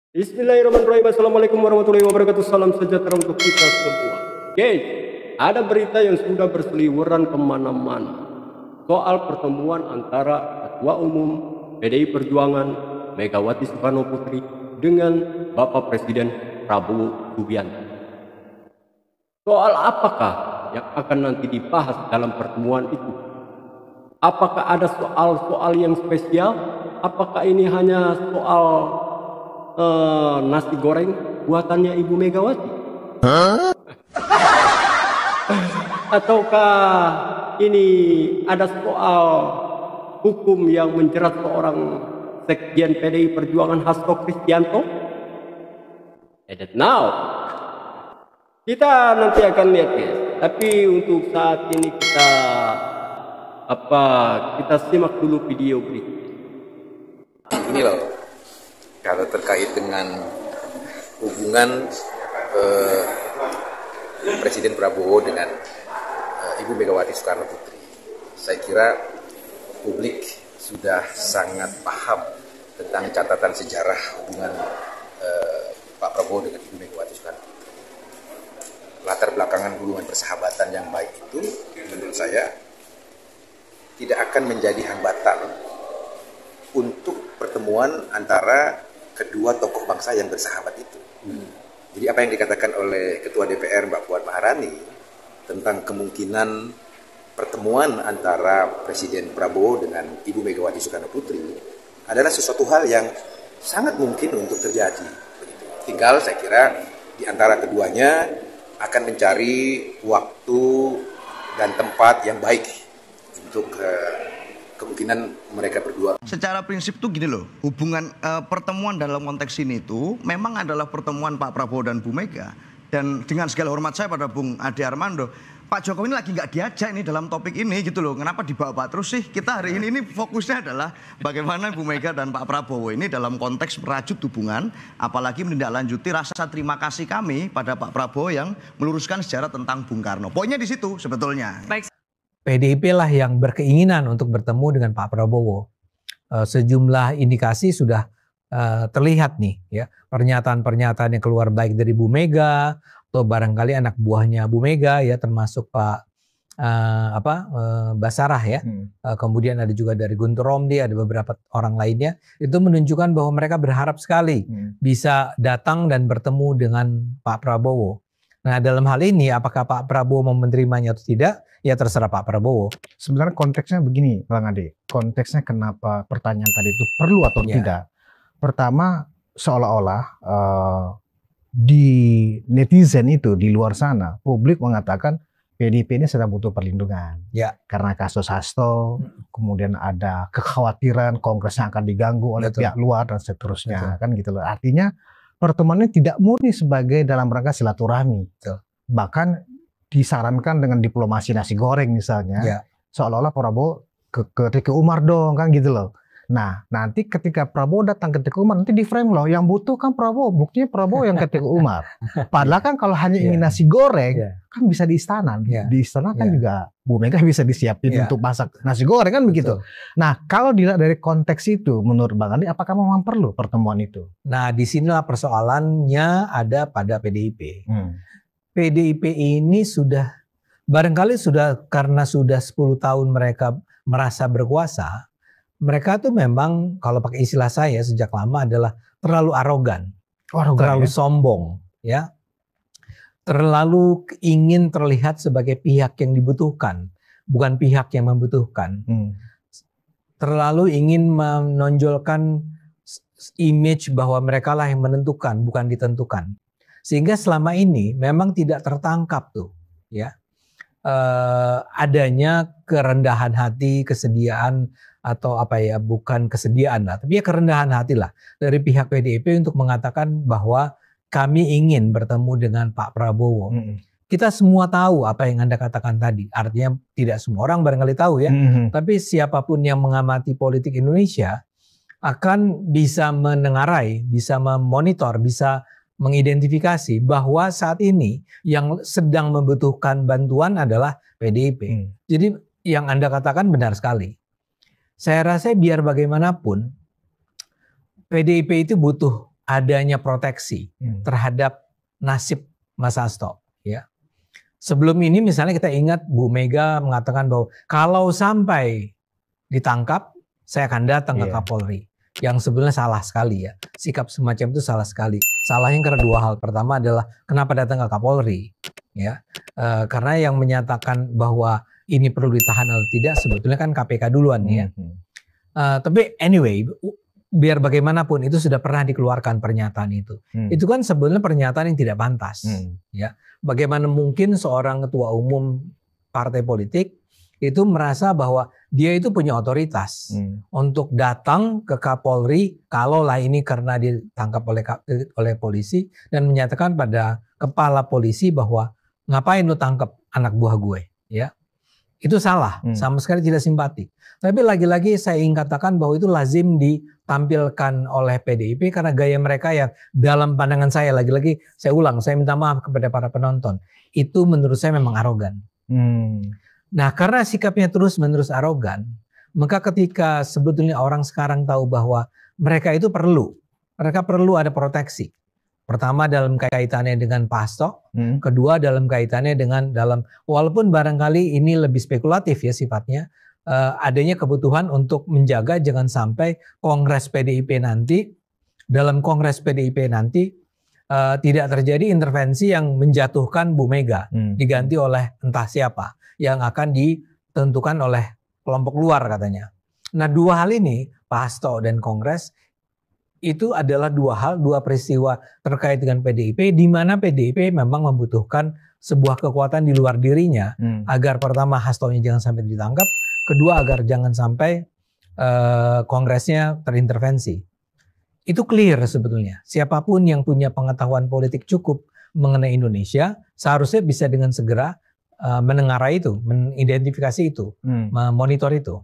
Bismillahirrahmanirrahim. Assalamualaikum warahmatullahi wabarakatuh. Salam sejahtera untuk kita semua. Guys, ada berita yang sudah berseliweran kemana-mana soal pertemuan antara Ketua Umum PDI Perjuangan Megawati Soekarno Putri dengan Bapak Presiden Prabowo Subianto. Soal apakah yang akan nanti dibahas dalam pertemuan itu? Apakah ada soal-soal yang spesial? Apakah ini hanya soal nasi goreng buatannya Ibu Megawati? Ataukah ini ada soal hukum yang menjerat seorang sekjen PDI Perjuangan Hasto Kristianto? I don't know. Kita nanti akan lihat, guys. Tapi untuk saat ini kita simak dulu video berikut. Ini loh, kalau terkait dengan hubungan Presiden Prabowo dengan Ibu Megawati Soekarno Putri, saya kira publik sudah sangat paham tentang catatan sejarah hubungan Pak Prabowo dengan Ibu Megawati Soekarno Putri. Latar belakangan hubungan persahabatan yang baik itu, menurut saya, tidak akan menjadi hambatan untuk pertemuan antara kedua tokoh bangsa yang bersahabat itu. Jadi apa yang dikatakan oleh Ketua DPR Mbak Puan Maharani tentang kemungkinan pertemuan antara Presiden Prabowo dengan Ibu Megawati Soekarno Putri adalah sesuatu hal yang sangat mungkin untuk terjadi. Begitu. Tinggal saya kira di antara keduanya akan mencari waktu dan tempat yang baik untuk kemungkinan mereka berdua. Secara prinsip tuh gini loh, hubungan pertemuan dalam konteks ini tuh memang adalah pertemuan Pak Prabowo dan Bu Mega. Dan dengan segala hormat saya pada Bung Ade Armando, Pak Jokowi ini lagi nggak diajak nih dalam topik ini gitu loh. Kenapa dibawa-bawa terus sih? Kita hari ini fokusnya adalah bagaimana Bu Mega dan Pak Prabowo ini dalam konteks merajut hubungan, apalagi menindaklanjuti rasa terima kasih kami pada Pak Prabowo yang meluruskan sejarah tentang Bung Karno. Poinnya di situ sebetulnya. Baik. PDIP lah yang berkeinginan untuk bertemu dengan Pak Prabowo. Sejumlah indikasi sudah terlihat nih, ya, pernyataan-pernyataan yang keluar baik dari Bu Mega atau barangkali anak buahnya Bu Mega, ya, termasuk Pak Basarah, ya. Kemudian ada juga dari Guntur Romli, ada beberapa orang lainnya. Itu menunjukkan bahwa mereka berharap sekali bisa datang dan bertemu dengan Pak Prabowo. Nah, dalam hal ini apakah Pak Prabowo mau menerimanya atau tidak, ya terserah Pak Prabowo. Sebenarnya konteksnya begini, Bang Ade. Konteksnya kenapa pertanyaan tadi itu perlu atau tidak. Pertama, seolah-olah di netizen itu, di luar sana, publik mengatakan PDIP ini sedang butuh perlindungan. Karena kasus Hasto, kemudian ada kekhawatiran Kongres yang akan diganggu oleh pihak luar dan seterusnya. Kan gitu loh. Artinya pertemuan ini tidak murni sebagai dalam rangka silaturahmi. Bahkan disarankan dengan diplomasi nasi goreng misalnya. Seolah-olah Prabowo ke Teguh Umar dong, kan gitu loh. Nah, nanti ketika Prabowo datang ke Teguh Umar, nanti di frame loh, yang butuh kan Prabowo, buktinya Prabowo yang ke Teguh Umar. Padahal kan kalau hanya ingin nasi goreng, kan bisa di istana. Di istana kan juga Bu Mega bisa disiapin untuk masak nasi goreng, kan begitu. Nah, kalau dilihat dari konteks itu, menurut Bang Andi, apakah memang perlu pertemuan itu? Nah, disinilah persoalannya ada pada PDIP. PDIP ini sudah, barangkali karena sudah 10 tahun mereka merasa berkuasa, mereka tuh memang kalau pakai istilah saya sejak lama adalah terlalu arogan, terlalu sombong, ya, terlalu ingin terlihat sebagai pihak yang dibutuhkan, bukan pihak yang membutuhkan, terlalu ingin menonjolkan image bahwa mereka lah yang menentukan, bukan ditentukan, sehingga selama ini memang tidak tertangkap tuh, ya, adanya kerendahan hati, kesediaan, atau bukan kesediaan lah, tapi ya kerendahan hati lah dari pihak PDIP untuk mengatakan bahwa kami ingin bertemu dengan Pak Prabowo. Kita semua tahu apa yang Anda katakan tadi, artinya tidak semua orang barangkali tahu, ya, tapi siapapun yang mengamati politik Indonesia akan bisa menengarai, bisa memonitor, bisa mengidentifikasi bahwa saat ini yang sedang membutuhkan bantuan adalah PDIP. Jadi yang Anda katakan benar sekali. Saya rasa biar bagaimanapun PDIP itu butuh adanya proteksi terhadap nasib Mas Hasto. Ya. Sebelum ini misalnya kita ingat Bu Mega mengatakan bahwa kalau sampai ditangkap, saya akan datang ke Kapolri. Yang sebenarnya salah sekali ya. Sikap semacam itu salah sekali. Salahnya karena dua hal. Pertama adalah kenapa datang ke Kapolri? Ya, karena yang menyatakan bahwa ini perlu ditahan atau tidak sebetulnya kan KPK duluan ya. Tapi anyway, biar bagaimanapun itu sudah pernah dikeluarkan pernyataan itu. Itu kan sebenarnya pernyataan yang tidak pantas. Ya, bagaimana mungkin seorang ketua umum partai politik itu merasa bahwa dia itu punya otoritas untuk datang ke Kapolri kalaulah ini karena ditangkap oleh polisi dan menyatakan pada kepala polisi bahwa ngapain lu tangkap anak buah gue, ya. Itu salah, sama sekali tidak simpati. Tapi lagi-lagi saya ingin katakan bahwa itu lazim ditampilkan oleh PDIP karena gaya mereka yang dalam pandangan saya, lagi-lagi saya ulang, saya minta maaf kepada para penonton, itu menurut saya memang arogan. Nah, karena sikapnya terus-menerus arogan, maka ketika sebetulnya orang sekarang tahu bahwa mereka itu mereka perlu ada proteksi. Pertama dalam kaitannya dengan Pak Hasto, kedua dalam kaitannya dengan walaupun barangkali ini lebih spekulatif ya sifatnya, adanya kebutuhan untuk menjaga jangan sampai Kongres PDIP nanti, dalam Kongres PDIP nanti tidak terjadi intervensi yang menjatuhkan Bu Mega, diganti oleh entah siapa yang akan ditentukan oleh kelompok luar katanya. Nah, dua hal ini, Pak Hasto dan Kongres, itu adalah dua peristiwa terkait dengan PDIP, di mana PDIP memang membutuhkan sebuah kekuatan di luar dirinya, agar pertama Hastonya jangan sampai ditangkap, kedua agar jangan sampai Kongresnya terintervensi. Itu clear sebetulnya. Siapapun yang punya pengetahuan politik cukup mengenai Indonesia, seharusnya bisa dengan segera menengarai itu, mengidentifikasi itu, memonitor itu.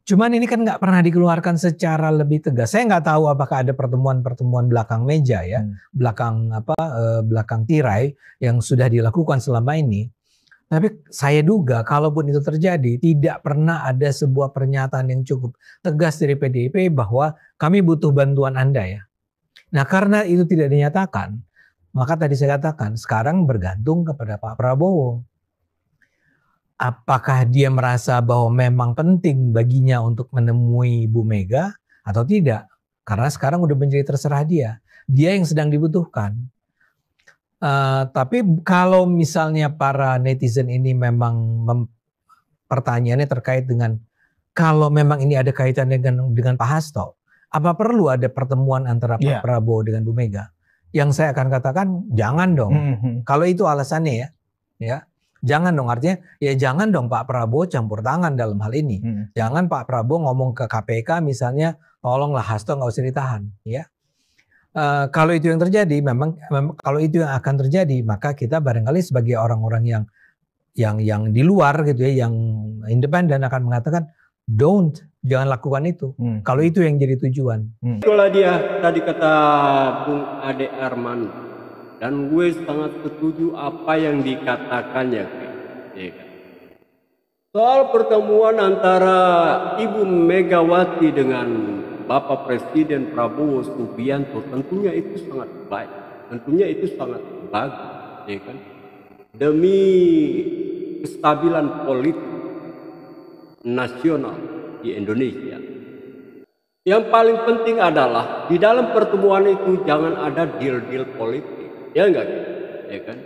Cuman ini kan nggak pernah dikeluarkan secara lebih tegas. Saya nggak tahu apakah ada pertemuan-pertemuan belakang meja ya, belakang tirai yang sudah dilakukan selama ini. Tapi saya duga kalaupun itu terjadi, tidak pernah ada sebuah pernyataan yang cukup tegas dari PDIP bahwa kami butuh bantuan Anda ya. Nah, karena itu tidak dinyatakan, maka tadi saya katakan sekarang bergantung kepada Pak Prabowo. Apakah dia merasa bahwa memang penting baginya untuk menemui Bu Mega atau tidak? Karena sekarang udah menjadi terserah dia. Dia yang sedang dibutuhkan. Tapi kalau misalnya para netizen ini memang pertanyaannya terkait dengan kalau memang ini ada kaitannya dengan Pak Hasto, apa perlu ada pertemuan antara Pak Prabowo dengan Bu Mega? Yang saya akan katakan jangan dong. Kalau itu alasannya ya. Jangan dong, artinya ya jangan dong Pak Prabowo campur tangan dalam hal ini. Jangan Pak Prabowo ngomong ke KPK misalnya, tolonglah Hasto nggak usah ditahan. Ya, kalau itu yang terjadi, memang kalau itu yang akan terjadi, maka kita barangkali sebagai orang-orang yang di luar gitu ya, yang independen akan mengatakan, jangan lakukan itu. Kalau itu yang jadi tujuan. Itulah dia tadi kata Bung Ade Armando. Dan gue sangat setuju apa yang dikatakannya. Ya kan? Soal pertemuan antara Ibu Megawati dengan Bapak Presiden Prabowo Subianto tentunya itu sangat baik. Tentunya itu sangat bagus. Ya kan? Demi kestabilan politik nasional di Indonesia. Yang paling penting adalah di dalam pertemuan itu jangan ada deal-deal politik. Ya enggak, ya kan?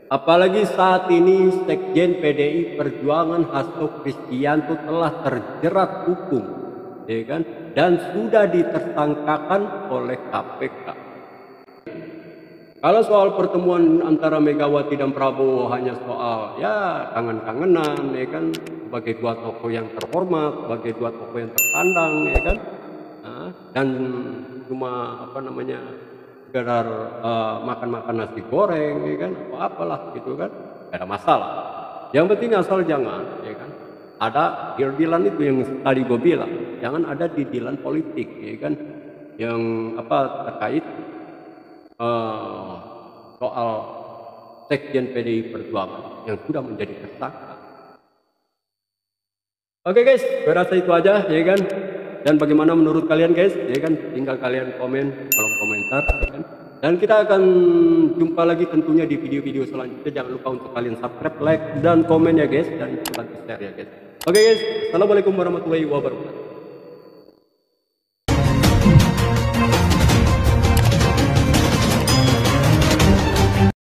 Apalagi saat ini Sekjen PDI Perjuangan Hasto Kristianto telah terjerat hukum, ya kan? Dan sudah ditersangkakan oleh KPK. Kalau soal pertemuan antara Megawati dan Prabowo hanya soal ya kangen-kangenan, ya kan? Sebagai dua tokoh yang terhormat, sebagai dua tokoh yang terpandang, ya kan? Dan cuma sekedar makan-makan nasi goreng, ya kan, atau apalah gitu kan, gak ada masalah. Yang penting asal jangan, ya kan, ada deal-dealan itu yang tadi gue bilang, jangan ada deal-dealan politik, ya kan, yang terkait soal Sekjen PDI Perjuangan yang sudah menjadi tersangka. Oke guys, gue rasa itu aja, ya kan. Dan bagaimana menurut kalian guys, ya kan, tinggal kalian komen kolom komen komentar, ya kan? Dan kita akan jumpa lagi tentunya di video-video selanjutnya. Jangan lupa untuk kalian subscribe, like, dan komen ya guys, dan juga share ya guys. Oke guys, assalamualaikum warahmatullahi wabarakatuh.